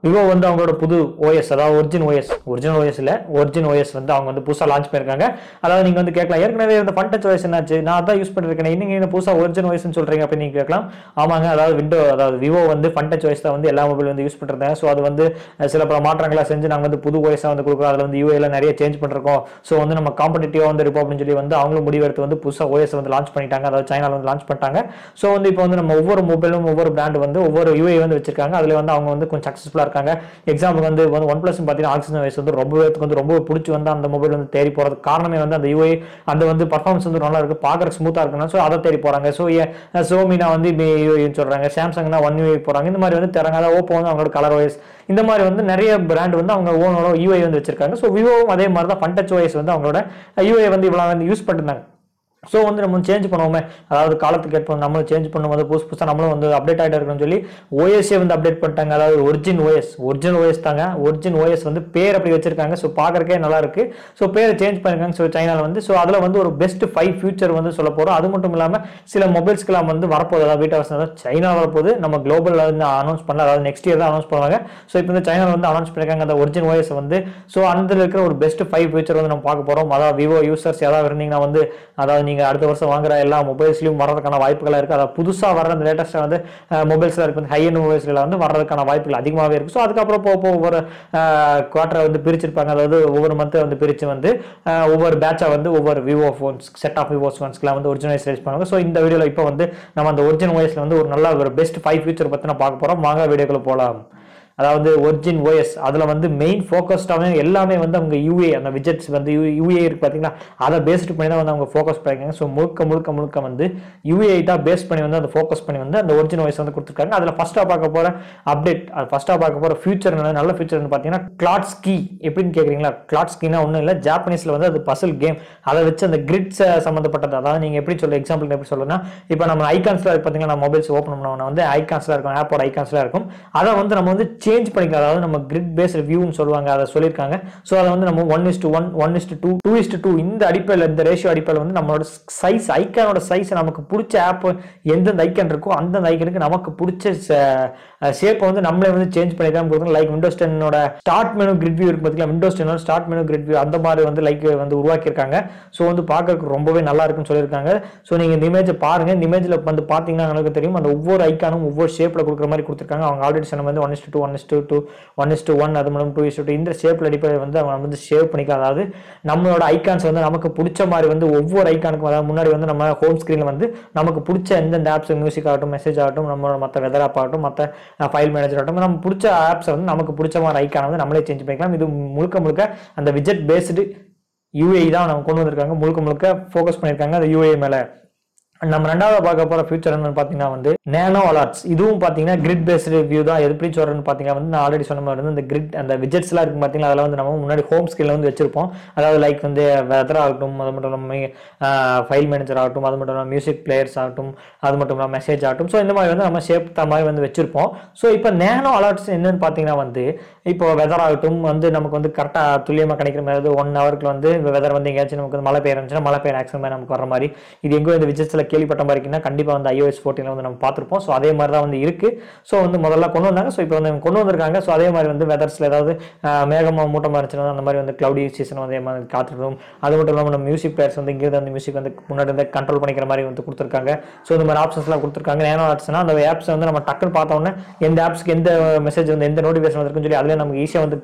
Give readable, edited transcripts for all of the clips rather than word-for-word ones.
Vivo வந்து அவங்களோட புது ஓஎஸ், அதாவது ஒரிஜினல் ஓஎஸ் இல்ல, ஒரிஜின் ஓஎஸ் வந்து அவங்க வந்து புதுசா லான்ச் பண்ணிருக்காங்க. அதாவது நீங்க வந்து கேட்கலாம், ஏற்கனவே இந்த ஃபன் டச் ஓஎஸ் என்னாச்சு, நான் அதான் யூஸ் பண்ணிருக்கேன், இன்னைக்கு இந்த புதுசா ஒரிஜின் ஓஎஸ்னு சொல்றீங்க அப்படின்னு நீங்க கேட்கலாம். ஆமாங்க, அதாவது விவோ வந்து ஃபன் டச் ஓஎஸ் தான் வந்து எல்லா மொபைல் வந்து யூஸ் பண்ணிருந்தாங்க. ஸோ அது வந்து சில பல மாற்றங்களை செஞ்சு நாங்கள் வந்து புது ஓஎஸ் வந்து கொடுக்குறோம், அதில் வந்து யூஏல நிறைய சேஞ்ச் பண்ணிருக்கோம். ஸோ வந்து நம்ம காம்படிட்டிவா வந்து இருப்போம் அப்படின்னு சொல்லி வந்து அவங்களும் முடிவெடுத்து வந்து புதுசா ஓஎஸ் வந்து லான்ச் பண்ணிட்டாங்க, அதாவது சைனால வந்து லான்ச் பண்ணிட்டாங்க. ஸோ வந்து இப்போ வந்து நம்ம ஒவ்வொரு மொபைலும் ஒவ்வொரு பிராண்ட் வந்து ஒவ்வொரு யூஏ வந்து வச்சிருக்காங்க, அதுல வந்து அவங்க வந்து கொஞ்சம் சக்சஸ்ஃபுல்லா இருக்காங்க. எக்ஸாம்பிள் வந்து ஒன் பிளஸ் பார்த்தீங்கன்னா ஆக்சிஜன் வைஸ் வந்து ரொம்ப பிடிச்சி வந்து அந்த மொபைல் வந்து தேடி போறதுக்கு காரணமே வந்து அந்த யூஐ, அந்த வந்து பர்ஃபார்மன்ஸ் வந்து நல்லா இருக்கு, பார்க்கறதுக்கு ஸ்மூத்தா இருக்குன்னா ஸோ அதை தேடி போறாங்க. ஸோ சோமினா வந்து யூஐன்னு சொல்றாங்க, சாம்சங்னா ஒன் யூஐ போறாங்க, இந்த மாதிரி வந்து தராங்க. அதாவது ஓப்போ வந்து அவங்களோட கலர் வைஸ், இந்த மாதிரி வந்து நிறைய பிராண்ட் வந்து அவங்க ஓனோட யூஐ வந்து வச்சிருக்காங்க. ஸோ விவோவும் அதே மாதிரி தான் ஃபன் டச் ஓஎஸ் வந்து அவங்களோட யூஐ வந்து இவ்வளவு வந்து யூஸ் பண்ணிருந்தாங்க. ஸோ வந்து நம்ம சேஞ்ச் பண்ணுவோமே, அதாவது காலத்துக்கு ஏற்ப நம்மளும் சேஞ்ச் பண்ணும்போது புதுசாக நம்மளும் வந்து அப்டேட் ஆகிட்டு இருக்கணும்னு சொல்லி ஓஎஸ்ஏ வந்து அப்டேட் பண்ணிட்டாங்க. அதாவது ஒரிஜினல் ஓஎஸ் தாங்க, ஒரிஜின் ஓஎஸ் வந்து பேர் அப்படி வச்சிருக்காங்க. ஸோ பார்க்கறக்கே நல்லா இருக்கு. ஸோ பேரை சேஞ்ச் பண்ணிருக்காங்க. ஸோ சைனால வந்து ஸோ அதில் வந்து ஒரு பெஸ்ட் 5 ஃபியூச்சர் வந்து சொல்ல போகிறோம். அது மட்டும் இல்லாமல் சில மொபைல்ஸ்க்குலாம் வந்து வரப்போகுது, அதாவது வீட்டு அவசரம் சைனா வரப்போகுது, நம்ம குளோபல் வந்து அனௌன்ஸ் பண்ணல, அதாவது நெக்ஸ்ட் இயர் தான் அனௌன்ஸ் பண்ணுவாங்க. ஸோ இப்போ வந்து சைனால வந்து அனௌன்ஸ் பண்ணிருக்காங்க அந்த ஒரிஜின் ஓஎஸ் வந்து. ஸோ அதில் இருக்கிற ஒரு பெஸ்ட் 5 ஃபியூச்சர் வந்து நம்ம பார்க்க போகிறோம். அதாவது விவோ யூசர்ஸ் யாராவது இருந்தீங்கன்னா வந்து, அதாவது நீங்க அடுத்த வருஷம் வாங்குற எல்லா மொபைல்ஸ்லயும் வர்றதுக்கான வாய்ப்புகள் இருக்கு. அதாவது புதுசா வர்ற அந்த லேட்டஸ்டா வந்து மொபைல்ஸ்ல இருக்கு, ஹை எண்ட் மொபைல்ஸ்ல வந்து வர்றதுக்கான வாய்ப்புகள் அதிகமாகவே இருக்கு. ஸோ அதுக்கப்புறம் போக ஒவ்வொரு குவார்டரை வந்து பிரிச்சிருப்பாங்க, அதாவது ஒவ்வொரு மந்த்தை வந்து பிரிச்சு வந்து ஒவ்வொரு பேட்சா வந்து ஒவ்வொரு Vivo phones, set of Vivo போன்ஸ்க்குலாம் வந்து ஒரிஜினல் ரிலீஸ் பண்ணுவாங்க. ஸோ இந்த வீடியோல இப்போ வந்து நம்ம அந்த ஒரிஜினல் ஓஎஸ்ல வந்து ஒரு நல்ல ஒரு பெஸ்ட் 5 ஃபியூச்சர் பத்தி நான் பார்க்க போறோம். வாங்க வீடியோக்குள்ள போலாம். அதாவது ஒரிஜின் ஓஎஸ் அதுல வந்து மெயின் ஃபோக்கஸ்டாக எல்லாமே வந்து அவங்க யூஏ, அந்த விஜெட்ஸ் வந்து யூஏ இருக்கு பார்த்தீங்கன்னா, அதை பேஸ்ட் பண்ணி தான் வந்து அவங்க ஃபோக்கஸ் பண்ணிருக்காங்க. ஸோ முழுக்க வந்து யூஏ தான் பேஸ் பண்ணி வந்து அந்த ஃபோக்கஸ் பண்ணி வந்து அந்த ஒரிஜின் ஓஎஸ் வந்து கொடுத்துருக்காங்க. அதில் ஃபர்ஸ்ட்டாக பார்க்க போகிற அப்டேட், ஃபர்ஸ்ட்டாக பார்க்க போகிற ஃபியூச்சர் நல்ல ஃபியூச்சர் பார்த்தீங்கன்னா கிளாட் ஸ்கீ. எப்படின்னு கேட்குறீங்களா? கிளாட் ஸ்கீனா ஒன்றும் இல்லை, ஜாப்பனீஸில் வந்து அது பசில் கேம், அதை வச்சு அந்த கிரிட்ஸ் சம்மந்தப்பட்டது. அதாவது நீங்கள் எப்படி சொல்ல எக்ஸாம்பிள் எப்படி சொல்லணும்னா, இப்போ நம்ம ஐகான்ஸ்லாம் இருக்கு பார்த்தீங்கன்னா, நம்ம மொபைல்ஸ் ஓப்பன் பண்ணோம்னா வந்து ஐகான்ஸ்லாம் இருக்கும், ஆப்போட ஐகான்ஸ்லாம் இருக்கும். அதை வந்து நம்ம வந்து சேஞ்ச் பண்ணிக்கலாம், அதாவது நம்ம கிரிட் பேஸ்ட் வியூன்னு சொல்லுவாங்க, அதை சொல்லியிருக்காங்க. ஸோ அதை வந்து நம்ம 1:1, 1:2, 2:2 இந்த அடிப்படையில், இந்த ரேஷியோ அடிப்படையில் வந்து நம்மளோட சைஸ், ஐக்கானோட சைஸ், நமக்கு பிடிச்ச ஆப் எந்தெந்த ஐக்கன் இருக்கோ அந்தந்த ஐக்கனுக்கு நமக்கு பிடிச்ச ஷேப்பை வந்து நம்மளே வந்து சேஞ்ச் பண்ணி தான் கொடுக்கணும். லைக் விண்டோஸ் 10ஓட ஸ்டார்ட் மெனு கிரிட் வியூ இருக்கு பார்த்தீங்களா, விண்டோஸ் 10ஓட ஸ்டார்ட் மெனு கிரிட் வியூ அந்த மாதிரி வந்து லைக் வந்து உருவாக்கியிருக்காங்க. ஸோ வந்து பார்க்கறதுக்கு ரொம்பவே நல்லா இருக்குன்னு சொல்லியிருக்காங்க. ஸோ நீங்கள் இந்த இமேஜை பாருங்க, இந்த இமேஜில் வந்து பார்த்தீங்கன்னா உங்களுக்கு தெரியும், அந்த ஒவ்வொரு ஐக்கானும் ஒவ்வொரு ஷேப்பில் கொடுக்குற மாதிரி கொடுத்துருக்காங்க. அவங்க ஆல்ரெடி சொன்ன வந்து 1:2, 1:2, 1:1, அது மூலம் 2:2 இந்த ஷேப்பில் அடிப்படையில் வந்து அவங்க வந்து ஷேப் பண்ணிக்கலாம். அதாவது நம்மளோட ஐக்கான்ஸ் வந்து நமக்கு பிடிச்ச மாதிரி வந்து ஒவ்வொரு ஐக்கானுக்கும், அதாவது முன்னாடி வந்து நம்ம ஹோம் ஸ்க்ரீனில் வந்து நமக்கு பிடிச்ச எந்தெந்த ஆப்ஸ், மியூசிக் ஆகட்டும், மெசேஜ் ஆகட்டும், நம்மளோட மற்ற வெதர் ஆப் ஆகட்டும், மற்ற ஃபைல் மேனேஜர் ஆகட்டும், நம்ம பிடிச்ச ஆப்ஸை வந்து நமக்கு பிடிச்ச மாதிரி ஐக்கானை வந்து நம்மளே சேஞ்ச் பண்ணிக்கலாம். இது முழுக்க அந்த விஜெட் பேஸ்டு யூஏ தான் நம்ம கொண்டு வந்திருக்காங்க, முழுக்க ஃபோக்கஸ் பண்ணியிருக்காங்க அந்த யூஏ மேலே. நம்ம ரெண்டாவது பார்க்க போற ஃபியூச்சர் என்னன்னு பார்த்தீங்கன்னா வந்து நேனோ அலர்ட்ஸ். இதுவும் பார்த்தீங்கன்னா கிரிட் பேஸ்டு வியூ தான். எப்படி சொல்றேன்னு பார்த்தீங்கன்னா வந்து நான் ஆல்ரெடி சொன்ன மாதிரி வந்து இந்த கிரிட், அந்த விஜெட்ஸ்லாம் இருக்கு பார்த்தீங்கன்னா, அதில் வந்து நம்ம முன்னாடி ஹோம் ஸ்க்ரீனில் வந்து வச்சிருப்போம். அதாவது லைக் வந்து வெதர் ஆகட்டும், அது மட்டும் இல்லாமல் ஃபைல் மேனேஜர் ஆகட்டும், அது மட்டும் இல்லாமல் மியூசிக் பிளேயர்ஸ் ஆகட்டும், அது மட்டும் இல்லாமல் மெசேஜ் ஆகட்டும். ஸோ இந்த மாதிரி வந்து நம்ம ஷேப் மாதிரி வந்து வச்சிருப்போம். ஸோ இப்போ நேனோ அலர்ட்ஸ் என்னன்னு பார்த்தீங்கன்னா வந்து, இப்போ வெதர் ஆகட்டும் வந்து நமக்கு வந்து கரெக்டாக துல்லியமாக கிடைக்கிற மாதிரி 1 ஹவருக்கு வந்து வெதர் வந்து எங்கேயாச்சும் நமக்கு மழை பெய்யுச்சுன்னா மழை பெய்ய ஆக்சன் மாதிரி நமக்கு வர மாதிரி, இது எங்கோ இந்த விஜெட்ஸில் கேள்விப்பட்ட மாதிரி இருக்குன்னா கண்டிப்பாக வந்து iOS 14 வந்து நம்ம பார்த்துருப்போம். ஸோ அதே மாதிரி தான் வந்து இருக்கு. ஸோ வந்து முதல்ல கொண்டு வந்தாங்க, ஸோ இப்போ வந்து கொண்டு வந்திருக்காங்க. ஸோ அதே மாதிரி வந்து வெதர்ஸில் ஏதாவது மேகமாக மூட்டமாக இருந்துச்சுன்னா அந்த மாதிரி வந்து கிளவுடி சீசன் வந்து மாதிரி காத்துருக்கும். அது மட்டும் இல்லாமல் நம்ம மியூசிக் பிளேயர்ஸ் வந்து இங்கிருந்து அந்த மியூசிக் வந்து முன்னாடி வந்து கண்ட்ரோல் பண்ணிக்கிற மாதிரி வந்து கொடுத்துருக்காங்க. ஸோ இந்த மாதிரி ஆப்ஷன்ஸ்லாம் கொடுத்துருக்காங்க. நேனோ ஆப்ஸ்னா அந்த ஆப்ஸ் வந்து நம்ம டக்குன்னு பார்த்தோன்னே எந்த ஆப்ஸ்க்கு எந்த மெசேஜ் வந்து எந்த நோட்டிஃபிகேஷன் வந்துருக்குன்னு சொல்லி அதிலே நமக்கு ஈஸியாக வந்து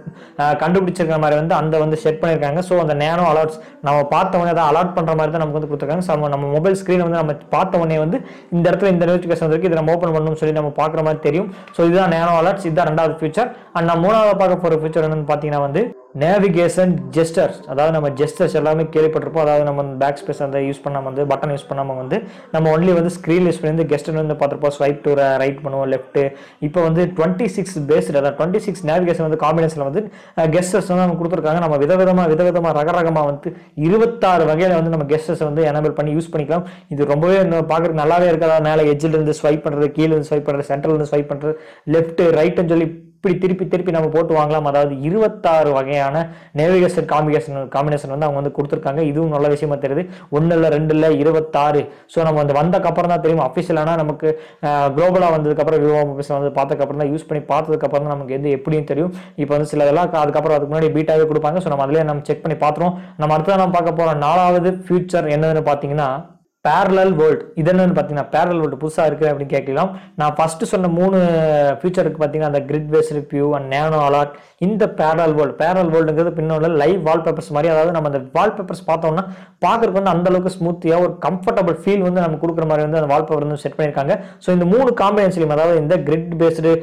கண்டுபிடிச்சிருக்கிற மாதிரி வந்து அந்த வந்து செட் பண்ணியிருக்காங்க. ஸோ அந்த நேனோ அலர்ட்ஸ் நம்ம பார்த்தவொடனே அதை அலர்ட் பண்ணுற மாதிரி தான் நமக்கு வந்து கொடுத்துருக்காங்க. ஸோ நம்ம மொபைல் ஸ்க்ரீனை வந்து நம்ம பார்த்த உடனே வந்து இந்த இடத்துல இந்த நோட்டிஃபிகேஷன் இருக்கு, இதை நம்ம ஓப்பன் பண்ணணும்னு சொல்லி நம்ம பார்க்குற மாதிரி தெரியும். ஸோ இதுதான் நேனோ அலர்ட்ஸ், இதுதான் ரெண்டாவது ஃபியூச்சர். அண்ட் நான் மூணாவது பார்க்க போகிற ஃபியூச்சர் என்னன்னு பார்த்தீங்கன்னா வந்து நேவிகேஷன் ஜெஸ்டர்ஸ். அதாவது நம்ம ஜெஸ்டர்ஸ் எல்லாமே கேள்விப்பட்டிருப்போம். அதாவது நம்ம பேக் ஸ்பேஸ் அந்த யூஸ் பண்ணாமல் வந்து பட்டன் யூஸ் பண்ணாமல் வந்து நம்ம ஒன்லி வந்து ஸ்க்ரீன் யூஸ் பண்ணி கெஸ்டர் வந்து பார்த்துருப்போம். ஸ்வைப் டு ரைட் பண்ணுவோம், லெஃப்ட். இப்போ வந்து 26 பேஸ்டு, அதாவது 26 நேவிகேஷன் வந்து காம்பினேஷனில் வந்து கெஸ்டர்ஸ் வந்து நம்ம கொடுத்துருக்காங்க. நம்ம விதவிதமாக ரகரகமாக வந்து 26 வகையில் வந்து நம்ம கெஸ்டர்ஸ் வந்து எனேபிள் பண்ணி யூஸ் பண்ணிக்கலாம். இது ரொம்பவே பார்க்குறதுக்கு நல்லாவே இருக்காது. மேலே எட்ஜில் இருந்து ஸ்வைப் பண்ணுறது, கீழே இருந்து ஸ்வைப் பண்ணுறது, சென்டர்ல இருந்து ஸ்வைப் பண்ணுறது, லெஃப்ட் ரைட்னு சொல்லி இப்படி திருப்பி திருப்பி நம்ம போட்டு வாங்கலாம். அதாவது 26 வகையான நேவிகேஷன் காம்பினேஷன் வந்து அவங்க வந்து கொடுத்துருக்காங்க. இதுவும் நல்ல விஷயமா தெரியுது. 1 இல்ல 2 இல்ல 26. ஸோ நம்ம வந்து வந்தக்கு அப்புறம் தான் தெரியும் அஃபிஷியலானா நமக்கு குளோபலா வந்ததுக்கு அப்புறம் விவோ மொபைல்ஸ் வந்து பார்த்ததுக்கு அப்புறம் தான் யூஸ் பண்ணி பார்த்ததுக்கு அப்புறம் தான் நமக்கு எது எப்படின்னு தெரியும். இப்போ வந்து சில இதெல்லாம் அதுக்கப்புறம் அதுக்கு முன்னாடி பீட்டாவே கொடுப்பாங்க. ஸோ நம்ம அதிலே நம்ம செக் பண்ணி பார்த்துருவோம். நம்ம அடுத்ததான் நம்ம பார்க்க போற 4வது ஃபியூச்சர் என்னதுன்னு பார்த்தீங்கன்னா பேரலல் வேர்ல்ட். இது என்னன்னு பார்த்தீங்கன்னா பேரலல் வேர்ல்டு புதுசாக இருக்குது அப்படின்னு கேட்கலாம். நான் ஃபர்ஸ்ட் சொன்ன 3 ஃபியூச்சருக்கு பார்த்தீங்கன்னா அந்த grid based view and nano alert. இந்த பேரலல் வேர்ல்டுங்கிறது பின்னோட லைவ் வால்பேப்பர்ஸ் மாதிரி, அதாவது நம்ம அந்த வால்பேப்பர்ஸ் பார்த்தோம்னா பார்க்கறதுக்கு வந்து அந்த அளவுக்கு ஸ்மூத்தியாக ஒரு கம்ஃபர்டபுள் ஃபீல் வந்து நம்ம கொடுக்குற மாதிரி வந்து அந்த வால்பேப்பர் வந்து செட் பண்ணியிருக்காங்க. ஸோ இந்த 3 காம்பினேஷன்லையும், அதாவது இந்த கிரிட் பேஸ்டு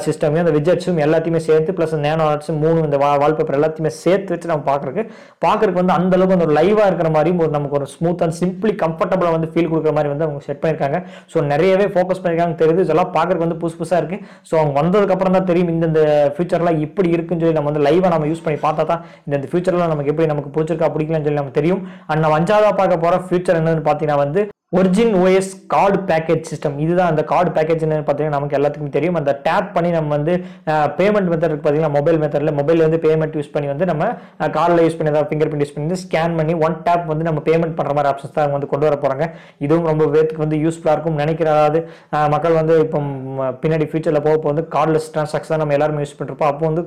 சிஸ்டம், அந்த விஜெட்ஸும் எல்லாத்தையுமே சேர்த்து பிளஸ் நேனோ அலர்ட்ஸும் 3 இந்த வால்பேப்பர் எல்லாத்தையுமே சேர்த்து வச்சு நம்ம பார்க்கறதுக்கு வந்து அந்த அளவுக்கு வந்து ஒரு லைவாக இருக்கிற மாதிரியும் நமக்கு ஒரு ஸ்மூத் அண்ட் சிம்பிளி கம்ஃபர்டபுளாக வந்து ஃபீல் கொடுக்குற மாதிரி வந்து அவங்க செட் பண்ணியிருக்காங்க. ஸோ நிறையவே ஃபோக்கஸ் பண்ணியிருக்காங்க தெரியுது. இதெல்லாம் பார்க்கறதுக்கு வந்து புதுசாக இருக்கு. ஸோ அவங்க வந்ததுக்கு அப்புறம் தான் தெரியும் இந்த ஃபியூச்சர்லாம் இப்படி இருக்குன்னு சொல்லி நம்ம வந்து லைவாக நம்ம யூஸ் பண்ணி பார்த்தா தான் இந்த ஃபியூச்சர்லாம் நமக்கு எப்படி நமக்கு பிடிச்சிருக்கா பிடிக்கலன்னு சொல்லி நமக்கு தெரியும். அண்ட் நம்ம 5ஆவதா பார்க்க போகிற ஃபியூச்சர் என்னன்னு பார்த்தீங்கன்னா வந்து origin OS card package system. இதுதான் அந்த கார்டு பேக்கேஜ் என்னன்னு பார்த்தீங்கன்னா நமக்கு எல்லாத்துக்கும் தெரியும். அந்த டேப் பண்ணி நம்ம வந்து பேமெண்ட் மெத்தட் இருக்கு பார்த்தீங்கன்னா மொபைல் மெத்தடில் மொபைல் வந்து பேமெண்ட் யூஸ் பண்ணி வந்து நம்ம கார்டில் யூஸ் பண்ணி ஏதாவது ஃபிங்கர் பிரிண்ட் யூஸ் பண்ணி ஸ்கேன் பண்ணி ஒன் டேப் வந்து நம்ம பேமெண்ட் பண்ணுற மாதிரி ஆப்ஷன்ஸ் தான் வந்து கொண்டு வர போகிறாங்க. இதுவும் ரொம்ப பேருக்கு வந்து யூஸ்ஃபுல்லாக இருக்கும் நினைக்கிற. அதாவது மக்கள் வந்து இப்போ பின்னாடி ஃபியூச்சரில் போக வந்து கார்ட்லெஸ் டிரான்சாக்ஷன் நம்ம எல்லாருமே யூஸ் பண்ணிருப்போம். அப்போ வந்து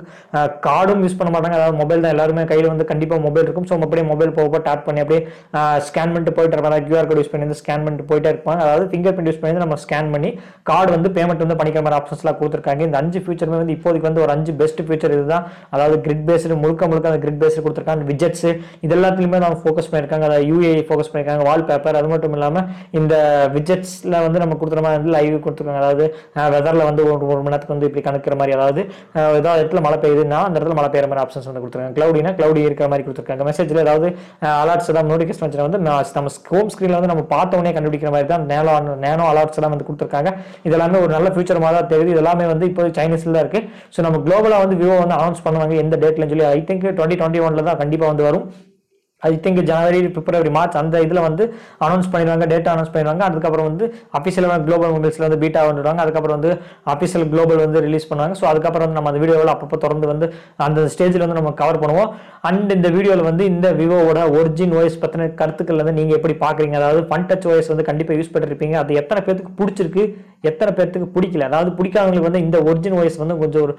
கார்டும் யூஸ் பண்ண மாட்டாங்க. அதாவது மொபைல் தான் எல்லாருமே கையில் வந்து கண்டிப்பாக மொபைல் இருக்கும். ஸோ அப்படியே மொபைல் போக டேப் பண்ணி அப்படியே ஸ்கேன் பண்ணிட்டு போயிட்டு இருப்பாங்க. கியூஆர் கோட் யூஸ் பண்ணி ஸ்கேன் பண்ணிட்டு போயிட்டே இருப்பாங்க. அதாவது ஃபிங்கர் பிரிண்ட் யூஸ் பண்ணி நம்ம ஸ்கேன் பண்ணி கார்டு வந்து பேமெண்ட் வந்து பண்ணிக்கிற மாதிரி ஆப்ஷன்ஸ்லாம் கொடுத்துருக்காங்க. இந்த 5 ஃபியூச்சருமே வந்து இப்போதைக்கு வந்து ஒரு 5 பெஸ்ட் ஃபியூச்சர் இதுதான். அதாவது கிரிட் பேஸ்டு முழுக்க அந்த கிரிட் பேஸ்டு கொடுத்துருக்காங்க. விஜெட்ஸ் இது எல்லாத்துலையுமே நம்ம ஃபோக்கஸ் பண்ணியிருக்காங்க. அதாவது யூஏ ஃபோக்கஸ் பண்ணியிருக்காங்க. வால்பேப்பர் அது மட்டும் இல்லாமல் இந்த விஜெட்ஸ்ல வந்து நம்ம கொடுக்குற மாதிரி வந்து லைவ் கொடுத்துருக்காங்க. அதாவது வெதர்ல வந்து ஒரு மணி நேரத்துக்கு வந்து இப்படி கணக்கிற மாதிரி, அதாவது ஏதாவது இடத்துல மழை பெய்யுதுன்னா அந்த இடத்துல மழை பெய்யுற மாதிரி ஆப்ஷன்ஸ் வந்து கொடுத்துருக்காங்க. கிளவுடி இருக்கிற மாதிரி கொடுத்துருக்காங்க. மெசேஜ்ல ஏதாவது அலர்ட்ஸ் ஏதாவது நோட்டிஃபிகேஷன் வந்து நம்ம ஹோம் ஸ்கிரீன்ல வந்து நம்ம பார்த்தோன்னே கண்டுபிடிக்கிற மாதிரி தான் நேனோ அலர்ட்ஸ் எல்லாம் வந்து கொடுத்துருக்காங்க. இதெல்லாமே ஒரு நல்ல ஃபியூச்சர் மாதிரி தான் தெரியுது. இதெல்லாமே வந்து இப்போ சைனீஸ்ல தான் இருக்கு. ஸோ நம்ம குளோபலா வந்து விவோ வந்து அனௌன்ஸ் பண்ணுவாங்க எந்த டேட்லன்னு சொல்லி. ஐ திங்க் 2021 தான் கண்டிப்பா வந்து வரும். I think January, February, March அந்த இதில் வந்து அனௌன்ஸ் பண்ணிடுவாங்க, டேட்டா அனௌன்ஸ் பண்ணிடுவாங்க. அதுக்கப்புறம் வந்து அஃபிஷியலாக குளோபல் மொபைல்ஸில் வந்து பீட்டா வந்துடுவாங்க. அதுக்கப்புறம் வந்து அஃபிஷியல் குளோபல் வந்து ரிலீஸ் பண்ணுவாங்க. ஸோ அதுக்கப்புறம் வந்து நம்ம அந்த வீடியோவில் அப்பப்போ தொடர்ந்து வந்து அந்த ஸ்டேஜில் வந்து நம்ம கவர் பண்ணுவோம். அண்ட் இந்த வீடியோவில் வந்து இந்த விவோவோட ஒரிஜின் ஓஎஸ் பற்றின கருத்துக்கள் வந்து நீங்கள் எப்படி பார்க்குறீங்க? அதாவது ஃபன் டச் ஓஎஸ் வந்து கண்டிப்பாக யூஸ் பண்ணிருப்பீங்க. அது எத்தனை பேருக்கு பிடிச்சிருக்கு, எத்தனை பேருக்கு பிடிக்கல? அதாவது பிடிக்காதவங்களுக்கு வந்து இந்த ஒரிஜின் ஓஎஸ் வந்து கொஞ்சம் ஒரு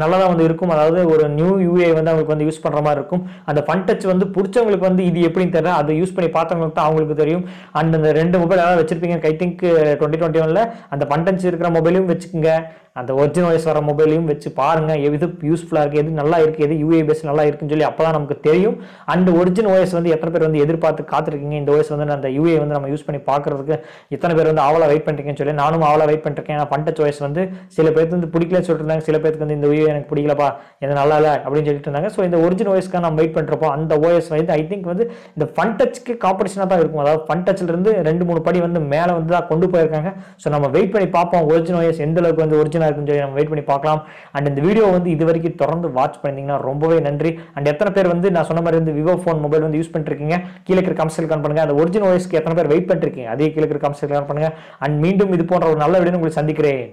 நல்லதாக வந்து இருக்கும். அதாவது ஒரு நியூ யூஏ வந்து அவங்களுக்கு வந்து யூஸ் பண்ணுற மாதிரி இருக்கும். அந்த ஃபன் டச் வந்து பிடிச்சவங்களுக்கு வந்து இது எப்படின்னு தெரியல, அதை யூஸ் பண்ணி பார்த்தவங்களுக்கு தான் அவங்களுக்கு தெரியும். அண்ட் அந்த 2 மொபைல் ஏதாவது வச்சிருப்பீங்க, ஐ திங்க் 2021 அந்த ஃபன் டச் இருக்கிற மொபைலையும் வச்சுக்கோங்க, அந்த ஒரிஜின் ஓஎஸ் வர மொபைலையும் வச்சு பாருங்க, எது யூஸ்ஃபுல்லாக இருக்குது, எது நல்லா இருக்குது, எது யூஏ பேஸ் நல்லா இருக்குன்னு சொல்லி அப்போ தான் நமக்கு தெரியும். அண்ட் ஒரிஜின் ஓஎஸ் வந்து எத்தனை பேர் வந்து எதிர்பார்த்து காத்திருக்கீங்க? இந்த ஓஎஸ் வந்து அந்த யூஏ வந்து நம்ம யூஸ் பண்ணி பார்க்கறதுக்கு எத்தனை பேர் வந்து ஆவலாக வெயிட் பண்ணிருக்கீங்கன்னு சொல்லி நானும் ஆவலாக வெயிட் பண்ணிருக்கேன். ஏன்னா ஃபன் டச் ஓஎஸ் வந்து சில பேருக்கு வந்து பிடிக்கலன்னு சொல்லிட்டு இருந்தாங்க, சில பேருக்கு வந்து இந்த யூஏ எனக்கு பிடிக்கலப்பா, இது நல்லா இல்லை அப்படின்னு சொல்லிட்டு இருந்தாங்க. ஸோ இந்த ஒரிஜின் ஓஎஸ்க்காக நம்ம வெயிட் பண்ணுறப்போ அந்த ஓஎஸ் வந்து ஐ திங்க் வந்து இந்த ஃபன் டச்சுக்கு காம்படிஷனாக தான் இருக்கும். அதாவது ஃபன் டச்ல இருந்து 2-3 படி வந்து மேலே வந்து தான் கொண்டு போயிருக்காங்க. ஸோ நம்ம வெயிட் பண்ணி பார்ப்போம் ஒரிஜின் ஓஎஸ் எந்த அளவுக்கு வந்து ஒரிஜினல் இருக்குன்னு சொல்லி நம்ம வெயிட் பண்ணி பார்க்கலாம். அண்ட் இந்த வீடியோ வந்து இது வரைக்கும் தொடர்ந்து வாட்ச் பண்ணிங்கன்னா ரொம்பவே நன்றி. அண்ட் எத்தனை பேர் வந்து நான் சொன்ன மாதிரி வந்து விவோ ஃபோன் மொபைல் வந்து யூஸ் பண்ணிட்டு இருக்கீங்க, கீழே இருக்கிற கமெண்ட்ஸ்ல கமெண்ட் பண்ணுங்க. அந்த ஒரிஜினல் ஓஎஸ்க்கு எத்தனை பேர் வெயிட் பண்ணிட்டு இருக்கீங்க, அதே கீழே இருக்கிற கமெண்ட்ஸ்ல கமெண்ட் பண்ணுங்க. அண்ட் மீண்டும் இது போன்ற ஒரு நல்ல வீடியோ உங்களை சந்திக்கிறேன்.